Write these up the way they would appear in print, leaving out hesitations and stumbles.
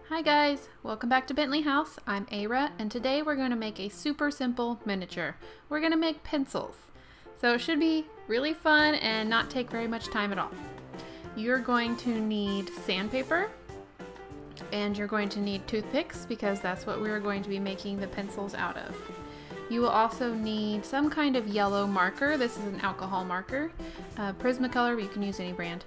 Hi guys, welcome back to Bentley House. I'm Aira and today we're going to make a super simple miniature. We're going to make pencils. So it should be really fun and not take very much time at all. You're going to need sandpaper and you're going to need toothpicks because that's what we're going to be making the pencils out of. You will also need some kind of yellow marker. This is an alcohol marker, Prismacolor, but you can use any brand.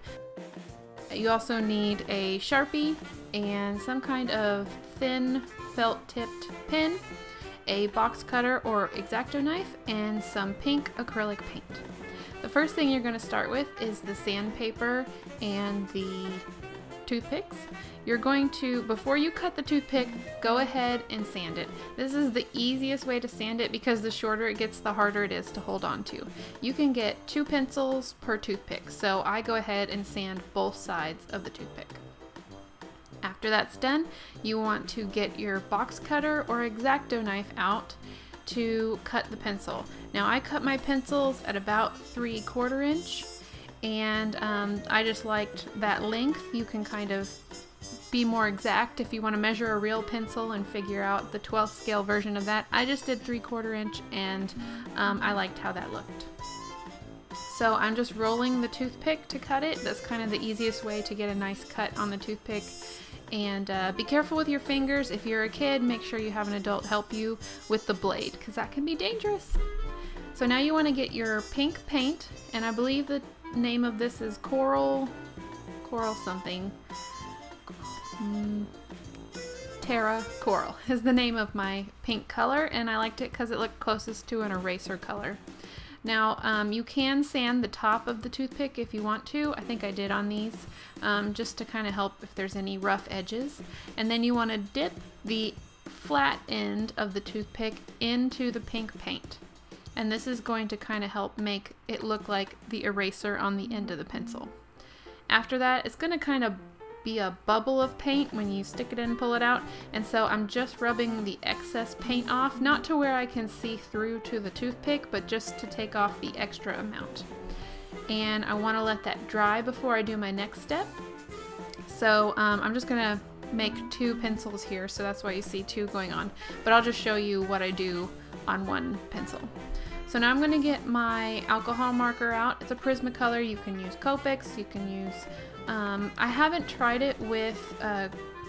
You also need a Sharpie and some kind of thin felt tipped pen, a box cutter or X-Acto knife, and some pink acrylic paint. The first thing you're going to start with is the sandpaper and the toothpicks. You're going to, before you cut the toothpick, go ahead and sand it. This is the easiest way to sand it because the shorter it gets, the harder it is to hold on to. You can get 2 pencils per toothpick, so I go ahead and sand both sides of the toothpick. After that's done, you want to get your box cutter or X-Acto knife out to cut the pencil. Now I cut my pencils at about 3/4 inch, and I just liked that length. You can kind of be more exact if you want to measure a real pencil and figure out the 12th scale version of that. I just did 3/4 inch and I liked how that looked. So I'm just rolling the toothpick to cut it. That's kind of the easiest way to get a nice cut on the toothpick. And be careful with your fingers. If you're a kid, make sure you have an adult help you with the blade because that can be dangerous. So now you want to get your pink paint, and I believe the name of this is Coral something. Terra Coral is the name of my pink color, and I liked it because it looked closest to an eraser color. Now you can sand the top of the toothpick if you want to. I think I did on these, just to kind of help if there's any rough edges. And then you want to dip the flat end of the toothpick into the pink paint. And this is going to kind of help make it look like the eraser on the end of the pencil. After that, it's going to kind of be a bubble of paint when you stick it in and pull it out, and so I'm just rubbing the excess paint off, not to where I can see through to the toothpick, but just to take off the extra amount. And I want to let that dry before I do my next step. So I'm just gonna make 2 pencils here, so that's why you see 2 going on, but I'll just show you what I do on one pencil. So now I'm going to get my alcohol marker out. It's a Prismacolor. You can use Copics, you can use I haven't tried it with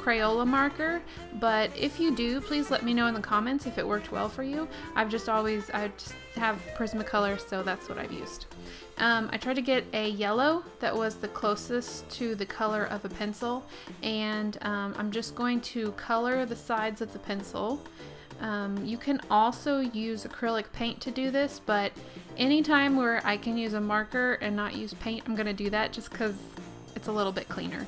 Crayola marker, but if you do, please let me know in the comments if it worked well for you. I just have Prismacolor, so that's what I've used. I tried to get a yellow that was the closest to the color of a pencil, and I'm just going to color the sides of the pencil. You can also use acrylic paint to do this, but anytime where I can use a marker and not use paint, I'm going to do that just because it's a little bit cleaner.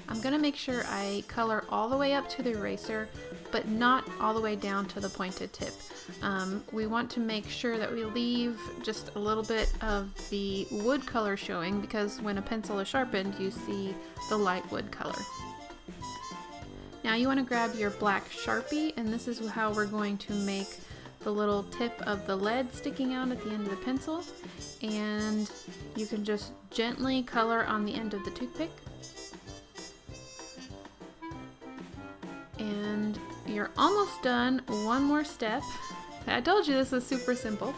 I'm going to make sure I color all the way up to the eraser, but not all the way down to the pointed tip. We want to make sure that we leave just a little bit of the wood color showing, because when a pencil is sharpened, you see the light wood color. Now you want to grab your black Sharpie, and this is how we're going to make the little tip of the lead sticking out at the end of the pencil. And you can just gently color on the end of the toothpick. And you're almost done. One more step. I told you this was super simple.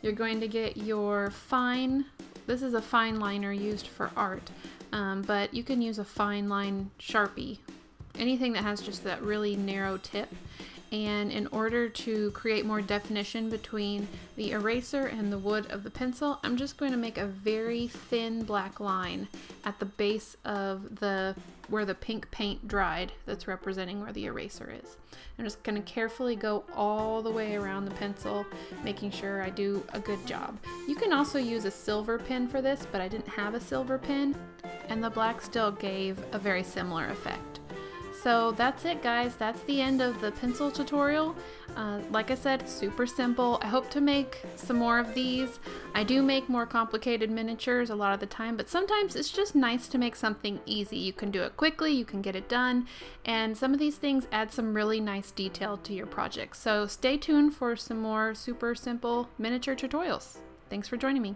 You're going to get your fine, this is a fine liner used for art, but you can use a fine line Sharpie. Anything that has just that really narrow tip. And in order to create more definition between the eraser and the wood of the pencil, I'm just going to make a very thin black line at the base of where the pink paint dried, that's representing where the eraser is. I'm just going to carefully go all the way around the pencil, making sure I do a good job. You can also use a silver pen for this, but I didn't have a silver pen, and the black still gave a very similar effect. So that's it, guys. That's the end of the pencil tutorial. Like I said, super simple. I hope to make some more of these. I do make more complicated miniatures a lot of the time, but sometimes it's just nice to make something easy. You can do it quickly, you can get it done, and some of these things add some really nice detail to your project. So stay tuned for some more super simple miniature tutorials. Thanks for joining me.